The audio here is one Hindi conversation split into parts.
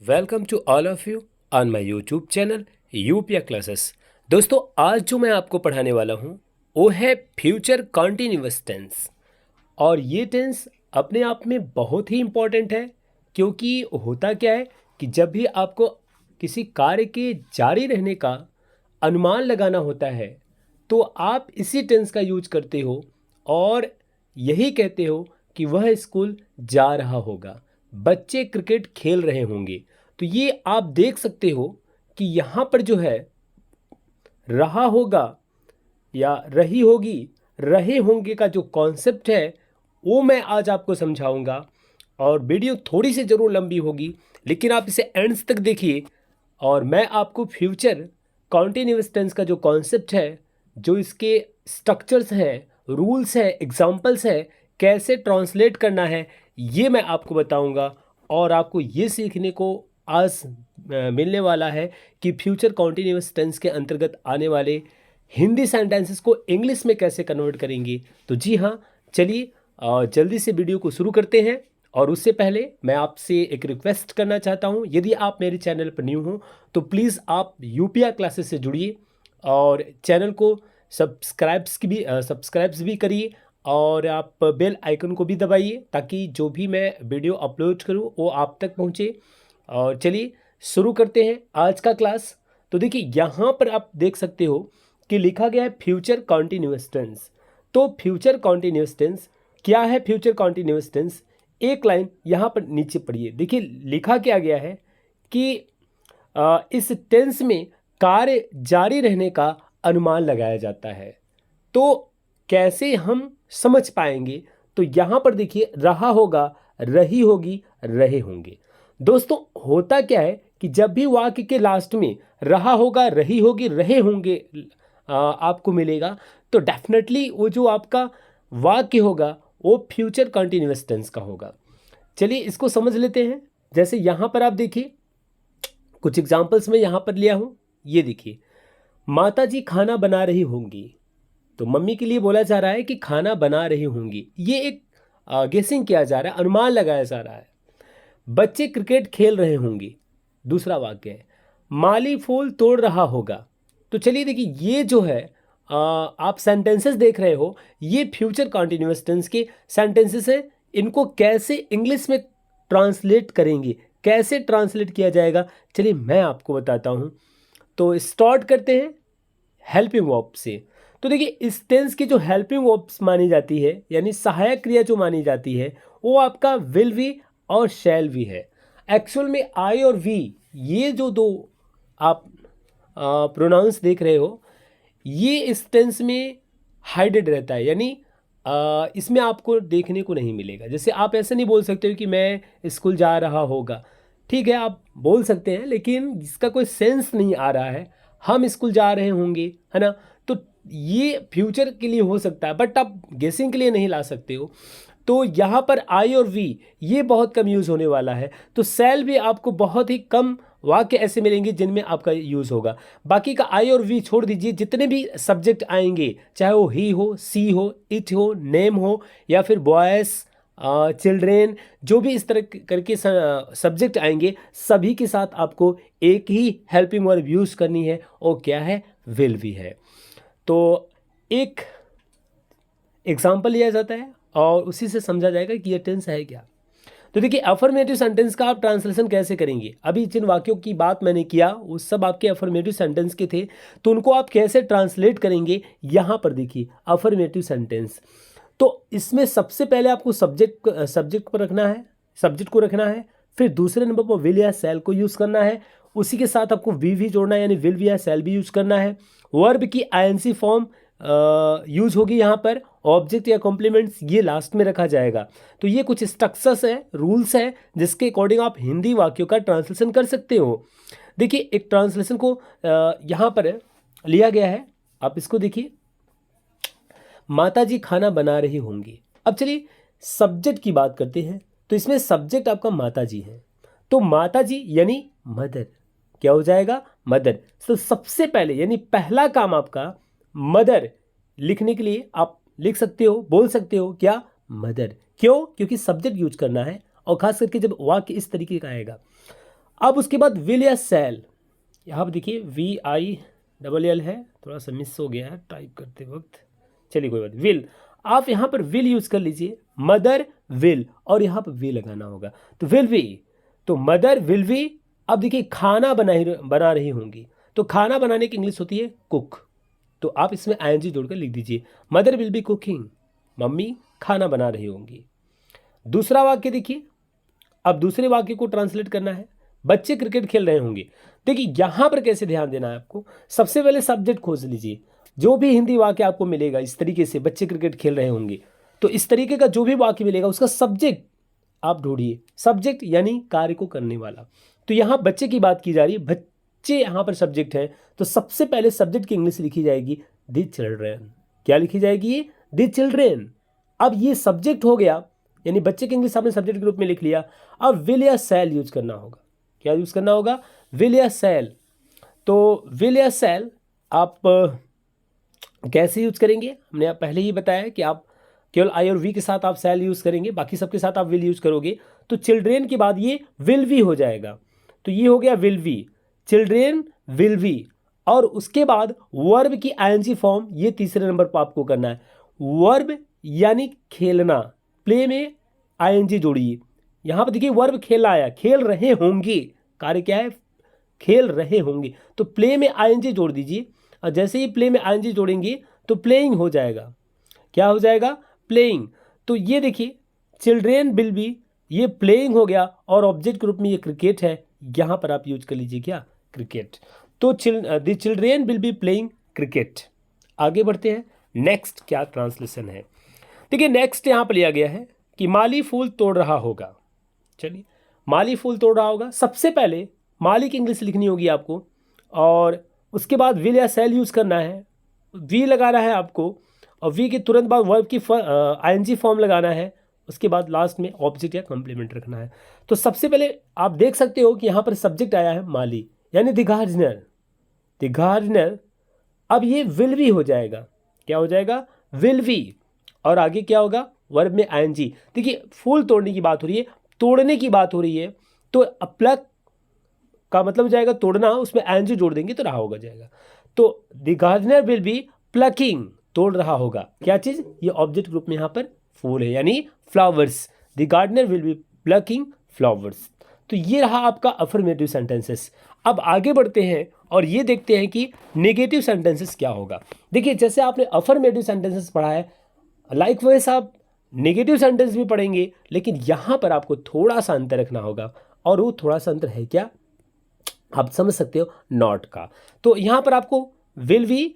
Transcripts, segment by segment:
Welcome to all of you on my YouTube channel यूपीया क्लासेस। दोस्तों, आज जो मैं आपको पढ़ाने वाला हूँ वो है फ्यूचर कॉन्टिन्यूअस टेंस। और ये टेंस अपने आप में बहुत ही इम्पॉर्टेंट है, क्योंकि होता क्या है कि जब भी आपको किसी कार्य के जारी रहने का अनुमान लगाना होता है तो आप इसी टेंस का यूज करते हो और यही कहते हो कि वह स्कूल जा रहा होगा, बच्चे क्रिकेट खेल रहे होंगे। तो ये आप देख सकते हो कि यहाँ पर जो है रहा होगा या रही होगी, रहे होंगे का जो कॉन्सेप्ट है वो मैं आज आपको समझाऊंगा। और वीडियो थोड़ी सी ज़रूर लंबी होगी, लेकिन आप इसे एंड्स तक देखिए और मैं आपको फ्यूचर कॉन्टिन्यूअस टेंस का जो कॉन्सेप्ट है, जो इसके स्ट्रक्चर्स हैं, रूल्स हैं, एग्जाम्पल्स हैं, कैसे ट्रांसलेट करना है, ये मैं आपको बताऊंगा। और आपको ये सीखने को आज मिलने वाला है कि फ्यूचर कॉन्टिन्यूअस टेंस के अंतर्गत आने वाले हिंदी सेंटेंसेस को इंग्लिश में कैसे कन्वर्ट करेंगे। तो जी हाँ, चलिए जल्दी से वीडियो को शुरू करते हैं। और उससे पहले मैं आपसे एक रिक्वेस्ट करना चाहता हूं, यदि आप मेरे चैनल पर न्यू हो तो प्लीज़ आप यूपीया क्लासेस से जुड़िए और चैनल को सब्सक्राइब्स भी करिए और आप बेल आइकन को भी दबाइए ताकि जो भी मैं वीडियो अपलोड करूं वो आप तक पहुंचे। और चलिए शुरू करते हैं आज का क्लास। तो देखिए, यहाँ पर आप देख सकते हो कि लिखा गया है फ्यूचर कॉन्टिन्यूअस टेंस। तो फ्यूचर कॉन्टिन्यूअस टेंस क्या है? फ्यूचर कॉन्टिन्यूअस टेंस, एक लाइन यहाँ पर नीचे पढ़िए। देखिए लिखा क्या गया है कि इस टेंस में कार्य जारी रहने का अनुमान लगाया जाता है। तो कैसे हम समझ पाएंगे? तो यहाँ पर देखिए, रहा होगा, रही होगी, रहे होंगे। दोस्तों, होता क्या है कि जब भी वाक्य के लास्ट में रहा होगा, रही होगी, रहे होंगे आपको मिलेगा, तो डेफिनेटली वो जो आपका वाक्य होगा वो फ्यूचर कंटिन्यूअस टेंस का होगा। चलिए इसको समझ लेते हैं। जैसे यहाँ पर आप देखिए, कुछ एग्जाम्पल्स में यहाँ पर लिया हूँ। ये देखिए, माता जी खाना बना रही होंगी। तो मम्मी के लिए बोला जा रहा है कि खाना बना रही होंगी। ये एक गेसिंग किया जा रहा है, अनुमान लगाया जा रहा है। बच्चे क्रिकेट खेल रहे होंगे, दूसरा वाक्य है। माली फूल तोड़ रहा होगा। तो चलिए देखिए, ये जो है आप सेंटेंसेस देख रहे हो, ये फ्यूचर कॉन्टिन्यूअस टेंस के सेंटेंसेस हैं। इनको कैसे इंग्लिश में ट्रांसलेट करेंगे, कैसे ट्रांसलेट किया जाएगा, चलिए मैं आपको बताता हूँ। तो स्टार्ट करते हैं हेल्पिंग वर्ब से। तो देखिए, इस टेंस की जो हेल्पिंग वर्ब्स मानी जाती है, यानी सहायक क्रिया जो मानी जाती है, वो आपका विल बी और शैल भी है। एक्चुअल में आई और वी, ये जो दो आप प्रोनाउंस देख रहे हो, ये इस टेंस में हाइडेड रहता है, यानी इसमें आपको देखने को नहीं मिलेगा। जैसे आप ऐसे नहीं बोल सकते हो कि मैं स्कूल जा रहा होगा। ठीक है, आप बोल सकते हैं, लेकिन जिसका कोई सेंस नहीं आ रहा है, हम स्कूल जा रहे होंगे, है ना। तो ये फ्यूचर के लिए हो सकता है, बट आप गेसिंग के लिए नहीं ला सकते हो। तो यहाँ पर आई और वी ये बहुत कम यूज़ होने वाला है। तो सेल भी आपको बहुत ही कम वाक्य ऐसे मिलेंगे जिनमें आपका यूज़ होगा। बाकी का आई और वी छोड़ दीजिए, जितने भी सब्जेक्ट आएंगे, चाहे वो ही हो, सी हो, इट हो, नेम हो, या फिर बॉयस, चिल्ड्रेन, जो भी इस तरह करके सब्जेक्ट आएंगे, सभी के साथ आपको एक ही हेल्पिंग वर्ब यूज़ करनी है, और क्या है? विल भी है। तो एक एग्जाम्पल लिया जाता है और उसी से समझा जाएगा कि ये टेंस है क्या। तो देखिए, अफर्मेटिव सेंटेंस का आप ट्रांसलेशन कैसे करेंगे? अभी जिन वाक्यों की बात मैंने किया वो सब आपके अफर्मेटिव सेंटेंस के थे, तो उनको आप कैसे ट्रांसलेट करेंगे? यहाँ पर देखिए, अफर्मेटिव सेंटेंस। तो इसमें सबसे पहले आपको सब्जेक्ट को रखना है। फिर दूसरे नंबर पर विल या सेल को यूज़ करना है। उसी के साथ आपको वी भी जोड़ना है, यानी विल भी या सेल भी यूज़ करना है। वर्ब की आईएनसी फॉर्म यूज होगी यहाँ पर। ऑब्जेक्ट या कॉम्प्लीमेंट्स ये लास्ट में रखा जाएगा। तो ये कुछ स्ट्रक्चर्स है, रूल्स है, जिसके अकॉर्डिंग आप हिंदी वाक्यों का ट्रांसलेशन कर सकते हो। देखिए, एक ट्रांसलेशन को यहाँ पर लिया गया है, आप इसको देखिए। माता जी खाना बना रही होंगी। अब चलिए सब्जेक्ट की बात करते हैं। तो इसमें सब्जेक्ट आपका माता जी है। तो माता जी यानी मदर, क्या हो जाएगा? मदर। तो सबसे पहले यानी पहला काम आपका मदर लिखने के लिए आप लिख सकते हो, बोल सकते हो क्या? मदर। क्यों? क्योंकि सब्जेक्ट यूज करना है, और खास करके जब वाक्य इस तरीके का आएगा। अब उसके बाद विल या सेल, यहाँ पर देखिए VILL है, थोड़ा सा मिस हो गया है टाइप करते वक्त, चलिए कोई बात। विल, आप यहाँ पर विल यूज़ कर लीजिए, मदर विल, और यहाँ पर वी लगाना होगा, तो विल वी, तो मदर विल वी। अब देखिए खाना बना रही होंगी, तो खाना बनाने की इंग्लिश होती है कुक, तो आप इसमें ING जोड़कर लिख दीजिए, mother will be cooking, mummy खाना बना रही होंगी। दूसरा वाक्य देखिए, अब दूसरे वाक्य को ट्रांसलेट करना है, बच्चे क्रिकेट खेल रहे होंगे। देखिए यहाँ पर कैसे ध्यान देना है आपको, सबसे पहले सब्जेक्ट खोज लीजिए, जो भी हिंदी वाक्य आपको मिलेगा इस तरीके से, बच्चे क्रिकेट खेल रहे होंगे, तो इस तरीके का जो भी वाक्य मिलेगा उसका सब्जेक्ट आप ढूंढिए, सब्जेक्ट यानी कार्य को करने वाला। तो यहाँ बच्चे की बात की जा रही है, बच्चे यहाँ पर सब्जेक्ट है, तो सबसे पहले सब्जेक्ट की इंग्लिश लिखी जाएगी द चिल्ड्रेन। क्या लिखी जाएगी? The children. अब ये सब्जेक्ट हो गया, यानी बच्चे की इंग्लिश आपने सब्जेक्ट के रूप में लिख लिया। अब विल या सेल यूज करना होगा। क्या यूज करना होगा? विल या सेल। तो विल या सेल आप कैसे यूज करेंगे, हमने आप पहले ही बताया कि आप केवल आई और वी के साथ आप सेल यूज करेंगे, बाकी सबके साथ आप विल यूज करोगे। तो चिल्ड्रेन के बाद ये विल वी हो जाएगा, तो ये हो गया will we, children will we. और उसके बाद वर्ब की ING फॉर्म, ये तीसरे नंबर पर आपको करना है। वर्ब यानी खेलना, प्ले में ING जोड़िए। यहाँ पर देखिए वर्ब खेला आया, खेल रहे होंगे, कार्य क्या है? खेल रहे होंगे, तो प्ले में ING जोड़ दीजिए, और जैसे ही प्ले में ING जोड़ेंगे तो प्लेइंग हो जाएगा। क्या हो जाएगा? प्लेइंग। तो ये देखिए चिल्ड्रेन विल बी, ये प्लेइंग हो गया, और ऑब्जेक्ट के रूप में ये क्रिकेट है, यहाँ पर आप यूज कर लीजिए क्या? क्रिकेट। तो the children will be playing cricket. आगे बढ़ते हैं, नेक्स्ट क्या ट्रांसलेशन है। देखिए नेक्स्ट यहाँ पर लिया गया है कि माली फूल तोड़ रहा होगा। चलिए, माली फूल तोड़ रहा होगा, सबसे पहले माली की इंग्लिश लिखनी होगी आपको, और उसके बाद विल या सेल यूज करना है, वी लगाना है आपको, और वी के तुरंत बाद वर्ब की ING फॉर्म लगाना है, उसके बाद लास्ट में ऑब्जेक्ट या कॉम्प्लीमेंट रखना है। तो सबसे पहले आप देख सकते हो कि यहाँ पर सब्जेक्ट आया है माली, यानी द गार्डनर, द गार्डनर। अब ये विल वी हो जाएगा। क्या हो जाएगा? Will we. और आगे क्या होगा? वर्ब में ING। देखिए फूल तोड़ने की बात हो रही है, तोड़ने की बात हो रही है, तो प्लक का मतलब हो जाएगा तोड़ना, उसमें ING जोड़ देंगे तो रहा होगा जाएगा। तो the gardener will be plucking, तोड़ रहा होगा। क्या चीज? ये ऑब्जेक्ट ग्रुप में यहाँ पर फूल है, यानी flowers. The gardener will be plucking flowers. तो ये रहा आपका अफर्मेटिव सेंटेंसेस। अब आगे बढ़ते हैं और ये देखते हैं कि नेगेटिव सेंटेंसेस क्या होगा। देखिए जैसे आपने अफर्मेटिव सेंटेंसेस पढ़ा है, लाइक वैसे आप नेगेटिव सेंटेंस भी पढ़ेंगे, लेकिन यहाँ पर आपको थोड़ा सा अंतर रखना होगा, और वो थोड़ा सा अंतर है क्या? आप समझ सकते हो, नॉट का। तो यहाँ पर आपको विल वी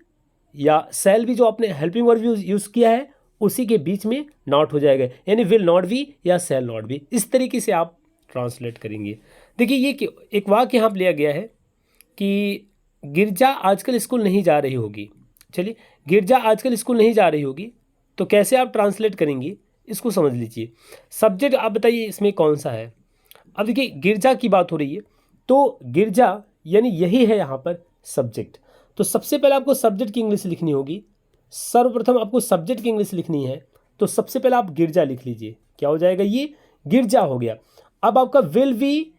या सेल भी, जो आपने हेल्पिंग वर्ब यूज़ किया है, उसी के बीच में नॉट हो जाएगा, यानी विल नॉट बी या सेल नॉट बी। इस तरीके से आप ट्रांसलेट करेंगे। देखिए ये एक वाक्य यहाँ पर लिया गया है कि गिरजा आजकल स्कूल नहीं जा रही होगी। चलिए, गिरजा आजकल स्कूल नहीं जा रही होगी, तो कैसे आप ट्रांसलेट करेंगे इसको समझ लीजिए। सब्जेक्ट आप बताइए इसमें कौन सा है। अब देखिए गिरजा की बात हो रही है, तो गिरजा यानी यही है यहाँ पर सब्जेक्ट। तो सबसे पहले आपको सब्जेक्ट की इंग्लिश लिखनी होगी, सर्वप्रथम आपको सब्जेक्ट की इंग्लिश लिखनी है, तो सबसे पहले आप गिरजा लिख लीजिए। क्या हो जाएगा? ये गिरजा हो गया। अब आपका विल वी,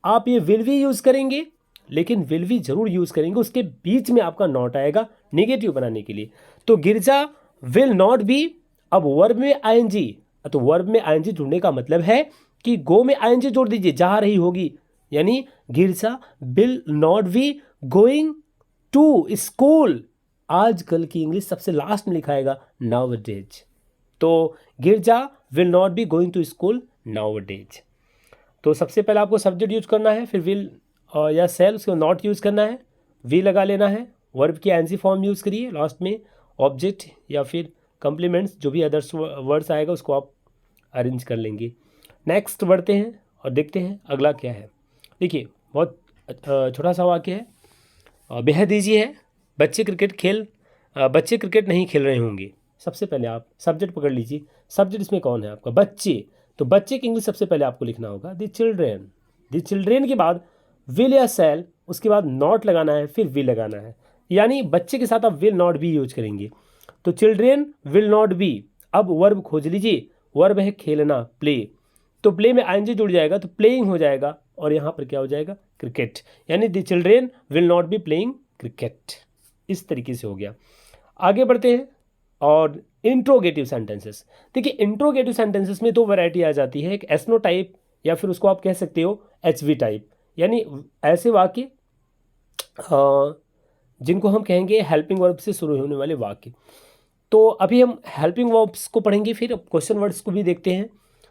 आप ये विल वी यूज़ करेंगे, लेकिन विल वी जरूर यूज़ करेंगे, उसके बीच में आपका नॉट आएगा नेगेटिव बनाने के लिए। तो गिरजा विल नॉट बी, अब वर्ब में ING, तो वर्ब में ING जुड़ने का मतलब है कि गो में ING जोड़ दीजिए, जा रही होगी, यानी Girja will not be going to school. आजकल की इंग्लिश सबसे लास्ट में लिखाएगा नाउअडेज। तो Girja will not be going to school nowadays. तो सबसे पहले आपको सब्जेक्ट यूज करना है, फिर विल या सेल, उसको नॉट यूज करना है, वी लगा लेना है, वर्ब की ING फॉर्म यूज करिए, लास्ट में ऑब्जेक्ट या फिर कम्प्लीमेंट्स, जो भी अदर्स वर्ड्स आएगा उसको आप अरेंज कर लेंगे। नेक्स्ट बढ़ते हैं और देखते हैं अगला क्या है। देखिए बहुत छोटा सा वाक्य है, बेहद ईजी है। बच्चे क्रिकेट नहीं खेल रहे होंगे। सबसे पहले आप सब्जेक्ट पकड़ लीजिए, सब्जेक्ट इसमें कौन है आपका? बच्चे। तो बच्चे की इंग्लिश सबसे पहले आपको लिखना होगा द चिल्ड्रेन। द चिल्ड्रेन के बाद विल या सेल, उसके बाद नॉट लगाना है, फिर विल लगाना है, यानी बच्चे के साथ आप विल नॉट बी यूज करेंगे। तो चिल्ड्रेन विल नॉट बी। अब वर्ब खोज लीजिए, वर्ब है खेलना, प्ले, तो प्ले में ING जुड़ जाएगा, तो प्लेइंग हो जाएगा, और यहाँ पर क्या हो जाएगा, क्रिकेट, यानी the children will not be playing cricket. इस तरीके से हो गया। आगे बढ़ते हैं। और इंट्रोगेटिव सेंटेंसेस, देखिए इंट्रोगेटिव सेंटेंसेस में दो वैरायटी आ जाती है, एक एसनो टाइप या फिर उसको आप कह सकते हो एचवी टाइप, यानी ऐसे वाक्य जिनको हम कहेंगे हेल्पिंग वर्ब से शुरू होने वाले वाक्य। तो अभी हम हेल्पिंग वर्ब्स को पढ़ेंगे, फिर क्वेश्चन वर्ड्स को भी देखते हैं,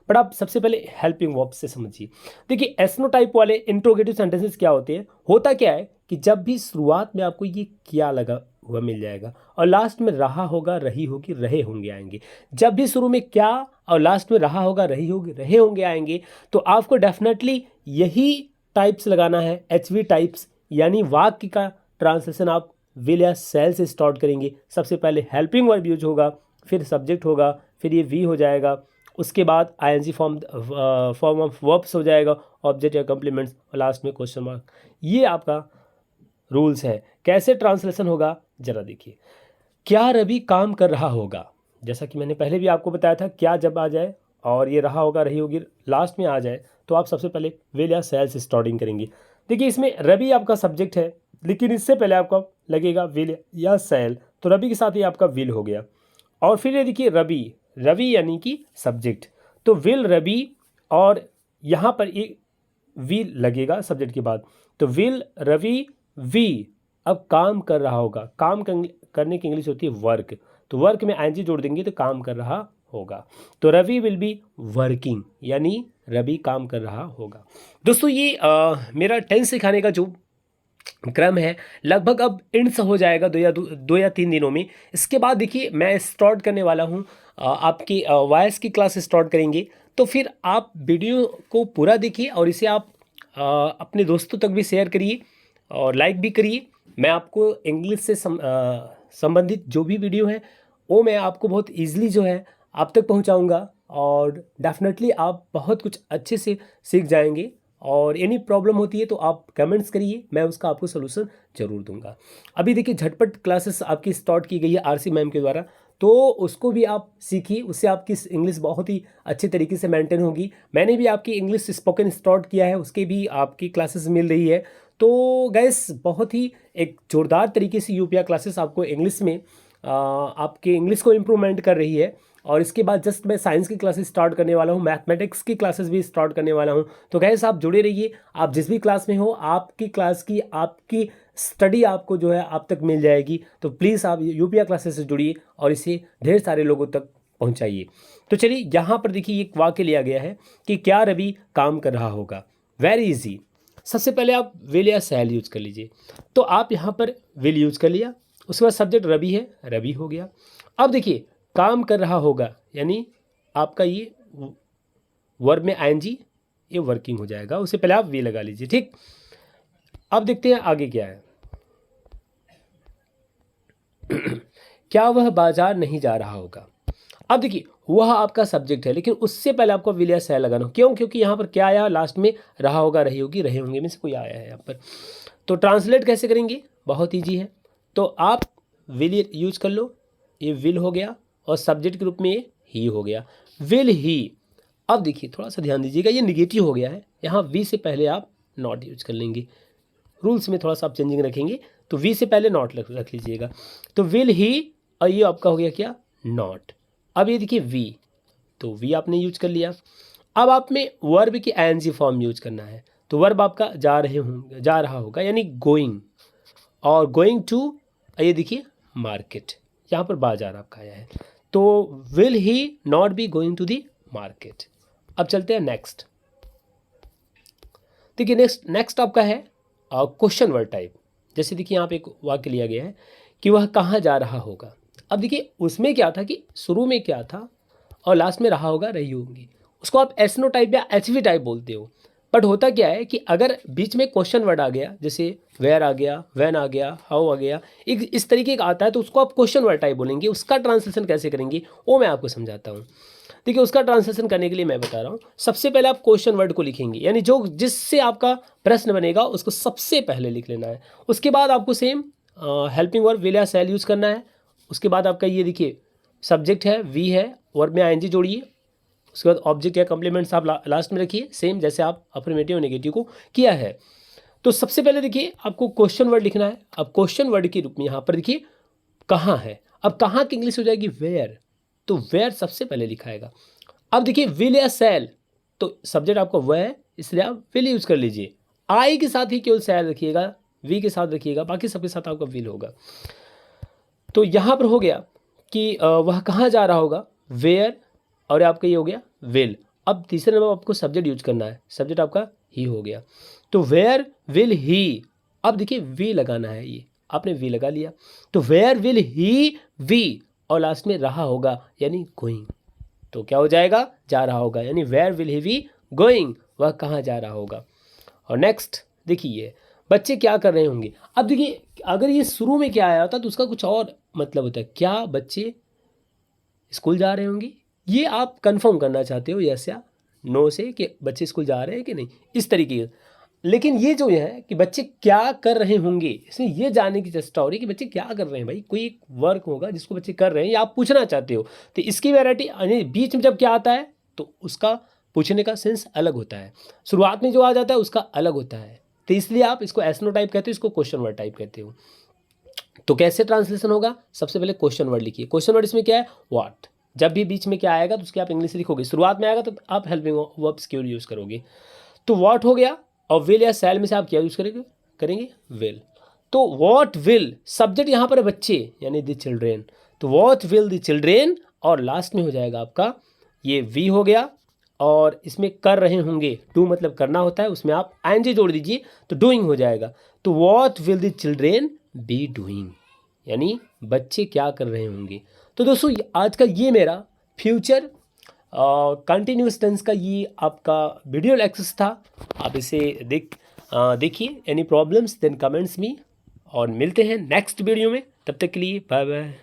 बट आप सबसे पहले हेल्पिंग वर्ब्स से समझिए। देखिए एसनो टाइप वाले इंट्रोगेटिव सेंटेंसेस क्या होते हैं, होता क्या है कि जब भी शुरुआत में आपको ये क्या लगा हुआ मिल जाएगा और लास्ट में रहा होगा, रही होगी, रहे होंगे आएंगे। जब भी शुरू में क्या और लास्ट में रहा होगा, रही होगी, रहे होंगे आएंगे, तो आपको डेफिनेटली यही टाइप्स लगाना है, एचवी टाइप्स, यानी वाक्य का ट्रांसलेशन आप विल या सेल से स्टार्ट करेंगे। सबसे पहले हेल्पिंग वर्ब यूज होगा, फिर सब्जेक्ट होगा, फिर ये वी हो जाएगा, उसके बाद आईएनजी फॉर्म ऑफ वर्ब्स हो जाएगा, ऑब्जेक्ट या कॉम्प्लीमेंट्स, और लास्ट में क्वेश्चन मार्क। ये आपका रूल्स है। कैसे ट्रांसलेशन होगा जरा देखिए। क्या रवि काम कर रहा होगा, जैसा कि मैंने पहले भी आपको बताया था, क्या जब आ जाए और ये रहा होगा, रही होगी लास्ट में आ जाए, तो आप सबसे पहले विल या सेल से स्टार्टिंग करेंगे। देखिए इसमें रवि आपका सब्जेक्ट है, लेकिन इससे पहले आपका लगेगा विल या सेल, तो रवि के साथ ही आपका विल हो गया। और फिर ये देखिए रवि, रवि यानी कि सब्जेक्ट, तो विल रवि, और यहाँ पर एक वी लगेगा सब्जेक्ट के बाद, तो विल रवि वी। अब काम कर रहा होगा, काम करने की इंग्लिश होती है वर्क, तो वर्क में आईएनजी जोड़ देंगे तो काम कर रहा होगा, तो रवि विल बी वर्किंग, यानी रवि काम कर रहा होगा। दोस्तों ये मेरा टेंस सिखाने का जो क्रम है लगभग अब एंड हो जाएगा 2 या 3 दिनों में। इसके बाद देखिए मैं स्टार्ट करने वाला हूँ आपकी वॉइस की क्लास स्टार्ट करेंगे, तो फिर आप वीडियो को पूरा देखिए और इसे आप अपने दोस्तों तक भी शेयर करिए और लाइक भी करिए। मैं आपको इंग्लिश से संबंधित जो भी वीडियो है वो मैं आपको बहुत ईजिली जो है आप तक पहुंचाऊंगा, और डेफिनेटली आप बहुत कुछ अच्छे से सीख जाएंगे। और एनी प्रॉब्लम होती है तो आप कमेंट्स करिए, मैं उसका आपको सोल्यूशन ज़रूर दूंगा। अभी देखिए झटपट क्लासेस आपकी स्टार्ट की गई है आरसी मैम के द्वारा, तो उसको भी आप सीखिए, उससे आपकी इंग्लिश बहुत ही अच्छे तरीके से मेंटेन होगी। मैंने भी आपकी इंग्लिश स्पोकन स्टार्ट किया है, उसके भी आपकी क्लासेस मिल रही है। तो गैस बहुत ही एक जोरदार तरीके से यूपीआई क्लासेस आपको इंग्लिश में आपके इंग्लिश को इम्प्रूवमेंट कर रही है। और इसके बाद जस्ट मैं साइंस की क्लासेस स्टार्ट करने वाला हूँ, मैथमेटिक्स की क्लासेस भी स्टार्ट करने वाला हूँ। तो गैस आप जुड़े रहिए, आप जिस भी क्लास में हो आपकी क्लास की आपकी स्टडी आपको जो है आप तक मिल जाएगी। तो प्लीज़ आप यूपीआई क्लासेस से जुड़िए और इसे ढेर सारे लोगों तक पहुँचाइए। तो चलिए यहाँ पर देखिए एक वाक्य लिया गया है कि क्या रवि काम कर रहा होगा। Very easy. सबसे पहले आप विल या सेल यूज कर लीजिए, तो आप यहाँ पर विल यूज कर लिया, उसके बाद सब्जेक्ट रवि है, रवि हो गया। अब देखिए काम कर रहा होगा, यानी आपका ये वर्ब में आईएनजी, ये वर्किंग हो जाएगा, उससे पहले आप वी लगा लीजिए, ठीक। अब देखते हैं आगे क्या है। क्या वह बाजार नहीं जा रहा होगा। अब देखिए वह आपका सब्जेक्ट है, लेकिन उससे पहले आपको विल या सेल लगाना हो, क्यों, क्योंकि यहाँ पर क्या आया लास्ट में, रहा होगा, रही होगी, रहे होंगे में से कोई आया है यहाँ पर। तो ट्रांसलेट कैसे करेंगे, बहुत ईजी है। तो आप विल यूज कर लो, ये विल हो गया और सब्जेक्ट के रूप में ये ही हो गया, विल ही। अब देखिए थोड़ा सा ध्यान दीजिएगा, ये निगेटिव हो गया है, यहाँ वी से पहले आप नॉट यूज कर लेंगे। रूल्स में थोड़ा सा आप चेंजिंग रखेंगे, तो वी से पहले नॉट रख लीजिएगा। तो विल ही, और ये आपका हो गया क्या, नॉट। अब ये देखिए वी, तो वी आपने यूज कर लिया। अब आप में वर्ब की आईएनजी फॉर्म यूज करना है, तो वर्ब आपका जा रहा होगा, यानी गोइंग, और गोइंग टू, ये देखिए मार्केट, यहाँ पर बाजार आपका आया है, तो will he not be going to the market. अब चलते हैं नेक्स्ट। देखिए नेक्स्ट आपका है क्वेश्चन वर्ड टाइप। जैसे देखिए यहाँ पे एक वाक्य लिया गया है कि वह कहाँ जा रहा होगा। अब देखिए उसमें क्या था कि शुरू में क्या था और लास्ट में रहा होगा, रही होंगी, उसको आप एसनो टाइप या एचवी टाइप बोलते हो। बट होता क्या है कि अगर बीच में क्वेश्चन वर्ड आ गया, जैसे वेयर आ गया, व्हेन आ गया, हाउ आ गया, एक इस तरीके का आता है, तो उसको आप क्वेश्चन वर्ड टाइप बोलेंगे। उसका ट्रांसलेशन कैसे करेंगे वो मैं आपको समझाता हूँ। देखिए उसका ट्रांसलेशन करने के लिए मैं बता रहा हूँ, सबसे पहले आप क्वेश्चन वर्ड को लिखेंगे, यानी जो जिससे आपका प्रश्न बनेगा उसको सबसे पहले लिख लेना है। उसके बाद आपको सेम हेल्पिंग वर्ब विल या सेल यूज करना है। उसके बाद आपका ये देखिए सब्जेक्ट है, वी है, वर्ब में आईएनजी जोड़िए, उसके बाद ऑब्जेक्ट या कॉम्प्लीमेंट्स आप लास्ट में रखिए, सेम जैसे आप अफर्मेटिव और नेगेटिव को किया है। तो सबसे पहले देखिए आपको क्वेश्चन वर्ड लिखना है। अब क्वेश्चन वर्ड के रूप में यहाँ पर देखिए कहाँ है। अब कहाँ की इंग्लिश हो जाएगी वेयर, तो वेयर सबसे पहले लिखाएगा। अब देखिए विल या सेल, तो सब्जेक्ट आपका वह है इसलिए आप विल यूज कर लीजिए। आई के साथ ही केवल सेल रखिएगा, वी के साथ रखिएगा, बाकी सबके साथ आपका विल होगा। तो यहाँ पर हो गया कि वह कहाँ जा रहा होगा, वेयर, और आपका ये हो गया विल। अब तीसरे नंबर आपको सब्जेक्ट यूज करना है, सब्जेक्ट आपका ही हो गया। तो वेयर विल ही, अब देखिए वी लगाना है, ये आपने वी लगा लिया, तो वेयर विल ही वी, और लास्ट में रहा होगा यानी गोइंग, तो क्या हो जाएगा, जा रहा होगा, यानी where will he we going, वह कहाँ जा रहा होगा। और नेक्स्ट देखिए बच्चे क्या कर रहे होंगे। अब देखिए अगर ये शुरू में क्या आया होता तो उसका कुछ और मतलब होता है, क्या बच्चे स्कूल जा रहे होंगे, ये आप कंफर्म करना चाहते हो यस या नो से कि बच्चे स्कूल जा रहे हैं कि नहीं, इस तरीके। लेकिन ये जो है कि बच्चे क्या कर रहे होंगे, इसमें ये जानने की चेष्टा हो रही है कि बच्चे क्या कर रहे हैं। भाई कोई एक वर्क होगा जिसको बच्चे कर रहे हैं, या आप पूछना चाहते हो, तो इसकी वैरायटी बीच में जब क्या आता है तो उसका पूछने का सेंस अलग होता है, शुरुआत में जो आ जाता है उसका अलग होता है। तो इसलिए आप इसको एसनो टाइप कहते हो, इसको क्वेश्चन वर्ड टाइप कहते हो। तो कैसे ट्रांसलेशन होगा, सबसे पहले क्वेश्चन वर्ड लिखिए। क्वेश्चन वर्ड इसमें क्या है, व्हाट। जब भी बीच में क्या आएगा तो उसकी आप इंग्लिश लिखोगे, शुरुआत में आएगा तो आप हेल्पिंग वर्ब्स क्यों यूज़ करोगे। तो व्हाट हो गया, और विल या सेल में से आप क्या यूज़ करेंगे विल। तो व्हाट विल, सब्जेक्ट यहाँ पर है बच्चे यानी द चिल्ड्रेन, तो व्हाट विल द चिल्ड्रेन, और लास्ट में हो जाएगा आपका ये वी हो गया, और इसमें कर रहे होंगे, डू मतलब करना होता है, उसमें आप आईएनजी जोड़ दीजिए तो डूइंग हो जाएगा। तो what will the children be doing, यानी बच्चे क्या कर रहे होंगे। तो दोस्तों आज का ये मेरा फ्यूचर कंटिन्यूस टेंस का ये आपका वीडियो लेक्चर था। आप इसे देखिए। एनी प्रॉब्लम्स देन कमेंट्स मी, और मिलते हैं नेक्स्ट वीडियो में। तब तक के लिए बाय बाय।